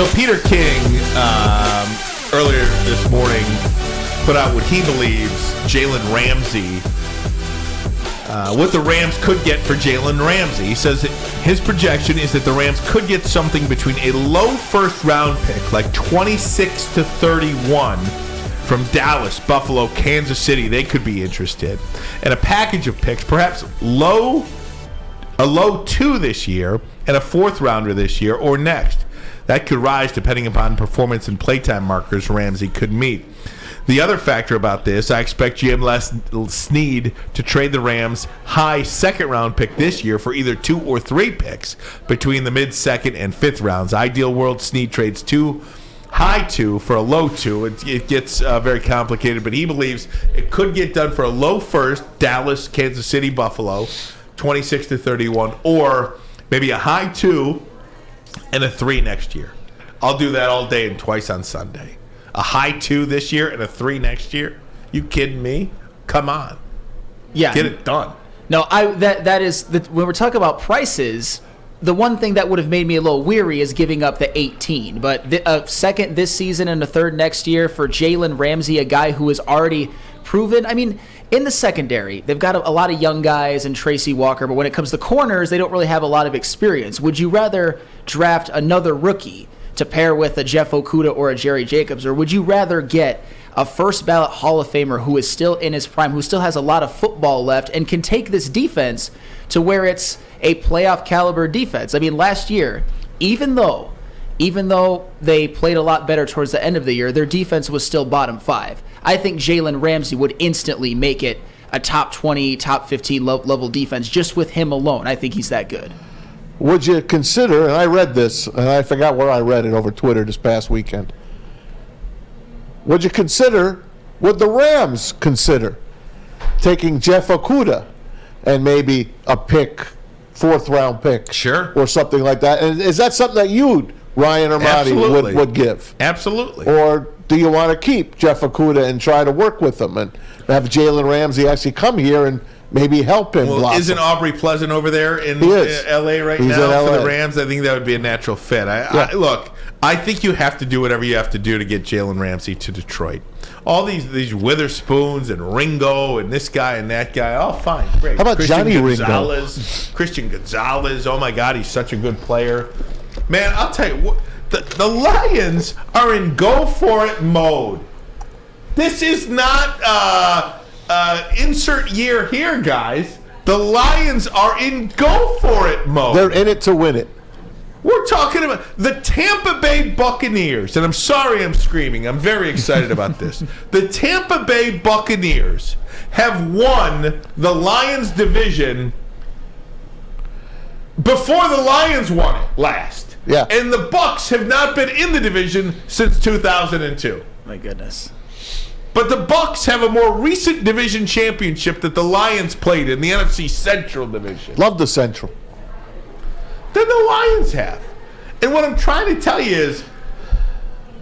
So Peter King, earlier this morning, put out what he believes Jalen Ramsey, what the Rams could get for Jalen Ramsey. He says that his projection is that the Rams could get something between a low first-round pick, like 26 to 31, from Dallas, Buffalo, Kansas City. They could be interested. And a package of picks, perhaps a low 2 this year and a fourth-rounder this year or next. That could rise depending upon performance and playtime markers Ramsey could meet. The other factor about this, I expect GM Snead to trade the Rams' high second-round pick this year for either 2 or 3 picks between the mid-second and fifth rounds. Ideal world, Snead trades 2 high 2 for a low 2. It gets very complicated, but he believes it could get done for a low first, Dallas, Kansas City, Buffalo, 26 to 31, or maybe a high 2 and a 3 next year. I'll do that all day and twice on Sunday. A high 2 this year and a 3 next year? You kidding me? Come on. Yeah. Get it done. No, that is when we're talking about prices, the one thing that would have made me a little weary is giving up the 18. But a second this season and a third next year for Jalen Ramsey, a guy who is already proven. I mean, in the secondary, they've got a lot of young guys and Tracy Walker, but when it comes to corners, they don't really have a lot of experience. Would you rather draft another rookie to pair with a Jeff Okudah or a Jerry Jacobs, or would you rather get a first ballot Hall of Famer who is still in his prime, who still has a lot of football left and can take this defense to where it's a playoff caliber defense? I mean, last year, even though they played a lot better towards the end of the year, their defense was still bottom 5. I think Jalen Ramsey would instantly make it a top 20, top 15 level defense just with him alone. I think he's that good. Would you consider, and I read this, and I forgot where I read it over Twitter this past weekend. Would the Rams consider taking Jeff Okudah and maybe a pick, fourth-round pick? Sure. Or something like that? And is that something that you, Ryan Ermanni, would give? Absolutely. Or do you want to keep Jeff Okudah and try to work with him and have Jalen Ramsey actually come here and maybe help him blossom? Isn't Aubrey Pleasant over there in L.A. right He's now for the Rams? I think that would be a natural fit. Look, I think you have to do whatever you have to do to get Jalen Ramsey to Detroit. All these Witherspoons and Ringo and this guy and that guy, all fine, great. How about Johnny Ringo? Christian Gonzalez, oh my God, he's such a good player. Man, I'll tell you what, the Lions are in go-for-it mode. This is not insert year here, guys. The Lions are in go-for-it mode. They're in it to win it. We're talking about the Tampa Bay Buccaneers, and I'm sorry I'm screaming. I'm very excited about this. The Tampa Bay Buccaneers have won the Lions division before the Lions won it last. Yeah. And the Bucs have not been in the division since 2002. My goodness. But the Bucs have a more recent division championship that the Lions played in, the NFC Central Division. Love the Central. Than the Lions have. And what I'm trying to tell you is,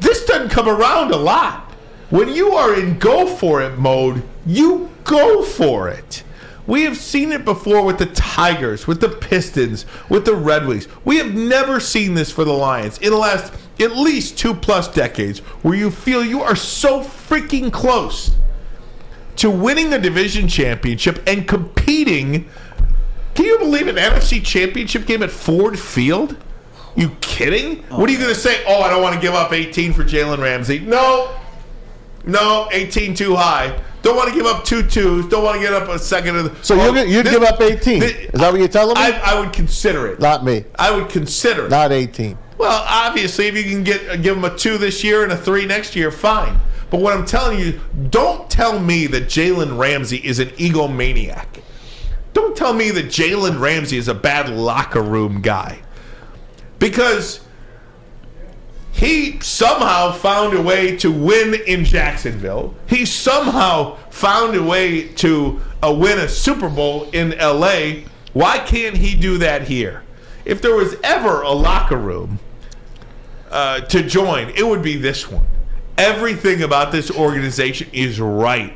this doesn't come around a lot. When you are in go-for-it mode, you go for it. We have seen it before with the Tigers, with the Pistons, with the Red Wings. We have never seen this for the Lions in the last at least 2+ decades, where you feel you are so freaking close to winning a division championship and competing. Can you believe an NFC championship game at Ford Field? You kidding? What are you going to say? Oh, I don't want to give up 18 for Jalen Ramsey. No, 18 too high. Don't want to give up 2 2s. Don't want to give up a second. So you'd give up 18. Is that what you're telling me? I would consider it. Not me. I would consider it. Not 18. Well, obviously, if you can give them a 2 this year and a 3 next year, fine. But what I'm telling you, don't tell me that Jalen Ramsey is an egomaniac. Don't tell me that Jalen Ramsey is a bad locker room guy. Because he somehow found a way to win in Jacksonville. He somehow found a way to win a Super Bowl in L.A. Why can't he do that here? If there was ever a locker room to join, it would be this one. Everything about this organization is right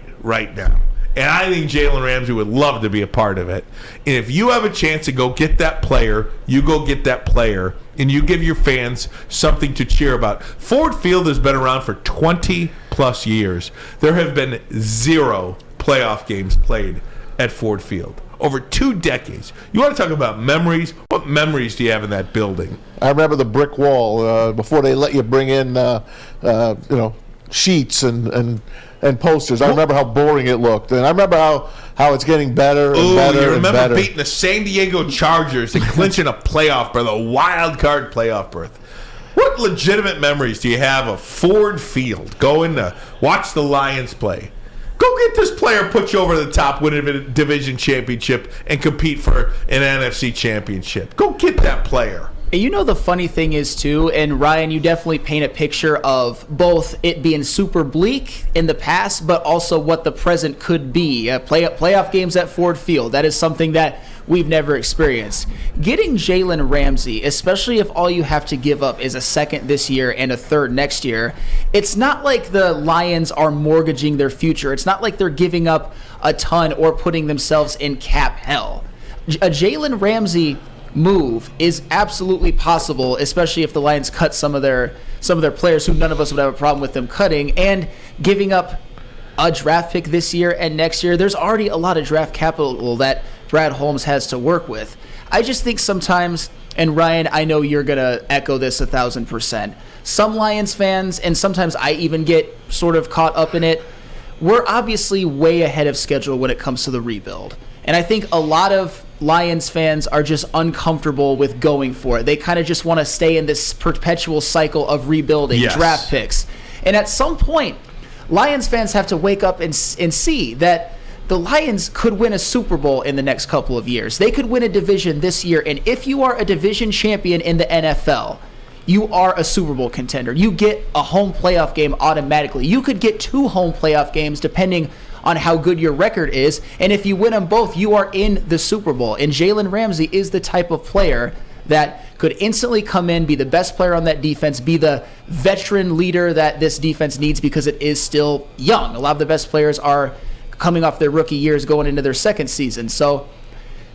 now. And I think Jalen Ramsey would love to be a part of it. And if you have a chance to go get that player, you go get that player, and you give your fans something to cheer about. Ford Field has been around for 20-plus years. There have been 0 playoff games played at Ford Field. Over 2 decades. You want to talk about memories? What memories do you have in that building? I remember the brick wall before they let you bring in, sheets and posters. I remember how boring it looked, and I remember how it's getting better and better you remember and better. beating the San Diego Chargers and clinching a playoff berth, a wild card playoff berth. What legitimate memories do you have of Ford Field going to watch the Lions play? Go get this player, put you over the top, win a division championship, and compete for an NFC championship. Go get that player. You know, the funny thing is, too, and Ryan, you definitely paint a picture of both it being super bleak in the past, but also what the present could be. Playoff games at Ford Field, that is something that we've never experienced. Getting Jalen Ramsey, especially if all you have to give up is a second this year and a third next year, it's not like the Lions are mortgaging their future. It's not like they're giving up a ton or putting themselves in cap hell. A Jalen Ramsey move is absolutely possible, especially if the Lions cut some of their players who none of us would have a problem with them cutting, and giving up a draft pick this year and next year. There's already a lot of draft capital that Brad Holmes has to work with. I just think sometimes, and Ryan, I know you're going to echo this 1,000%, some Lions fans, and sometimes I even get sort of caught up in it, we're obviously way ahead of schedule when it comes to the rebuild. And I think a lot of Lions fans are just uncomfortable with going for it. They kind of just want to stay in this perpetual cycle of rebuilding, draft picks. And at some point, Lions fans have to wake up and see that the Lions could win a Super Bowl in the next couple of years. They could win a division this year. And if you are a division champion in the NFL, you are a Super Bowl contender. You get a home playoff game automatically. You could get 2 home playoff games depending on how good your record is. And if you win them both, you are in the Super Bowl. And Jalen Ramsey is the type of player that could instantly come in, be the best player on that defense, be the veteran leader that this defense needs because it is still young. A lot of the best players are coming off their rookie years going into their second season. So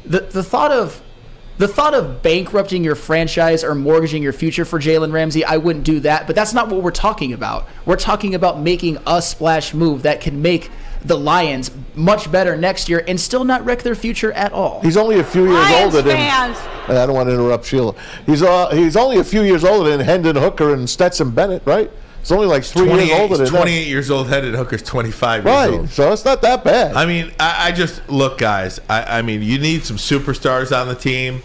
the thought of bankrupting your franchise or mortgaging your future for Jalen Ramsey, I wouldn't do that. But that's not what we're talking about. We're talking about making a splash move that can make the Lions much better next year and still not wreck their future at all. He's only a few years older than. I don't want to interrupt Sheila. He's only a few years older than Hendon Hooker and Stetson Bennett, right? It's only like 3 years older than 28 years old. Hendon Hooker's 25 years old. Right, so it's not that bad. I mean, I just look, guys. I mean, you need some superstars on the team.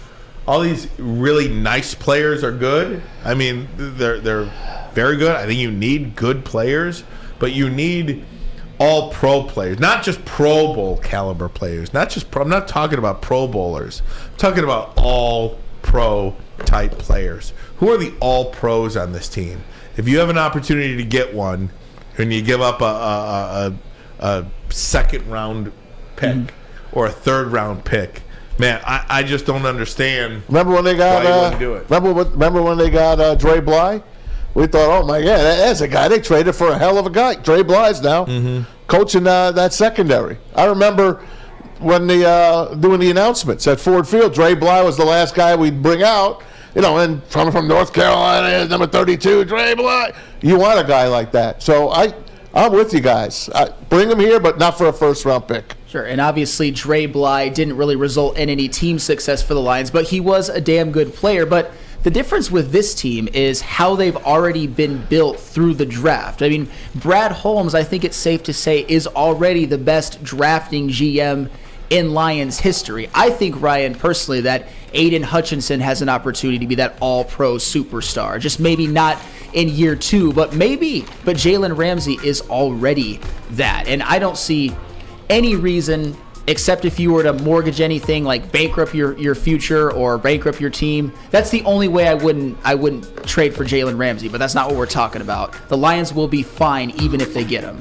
All these really nice players are good. I mean, they're very good. I think you need good players, but you need all pro players, not just Pro Bowl caliber players. I'm not talking about Pro Bowlers. I'm talking about all pro type players. Who are the all pros on this team? If you have an opportunity to get one, and you give up a second round pick or a third round pick, man, I just don't understand. Remember when they got? Why you wouldn't do it. Remember when they got Dre Bly? We thought, oh my God, that's a guy they traded for a hell of a guy. Dre Bly's now coaching that secondary. I remember when they doing the announcements at Ford Field. Dre Bly was the last guy we'd bring out. And from North Carolina, number 32, Dre Bly. You want a guy like that. So I'm with you guys. Bring him here, but not for a first-round pick. Sure, and obviously Dre Bly didn't really result in any team success for the Lions, but he was a damn good player. But the difference with this team is how they've already been built through the draft. I mean, Brad Holmes, I think it's safe to say, is already the best drafting GM in Lions history. I think, Ryan, personally, that Aiden Hutchinson has an opportunity to be that all-pro superstar. Just maybe not in year 2, but maybe. But Jalen Ramsey is already that. And I don't see any reason, except if you were to mortgage anything, like bankrupt your future or bankrupt your team. That's the only way I wouldn't trade for Jalen Ramsey, but that's not what we're talking about. The Lions will be fine even if they get him.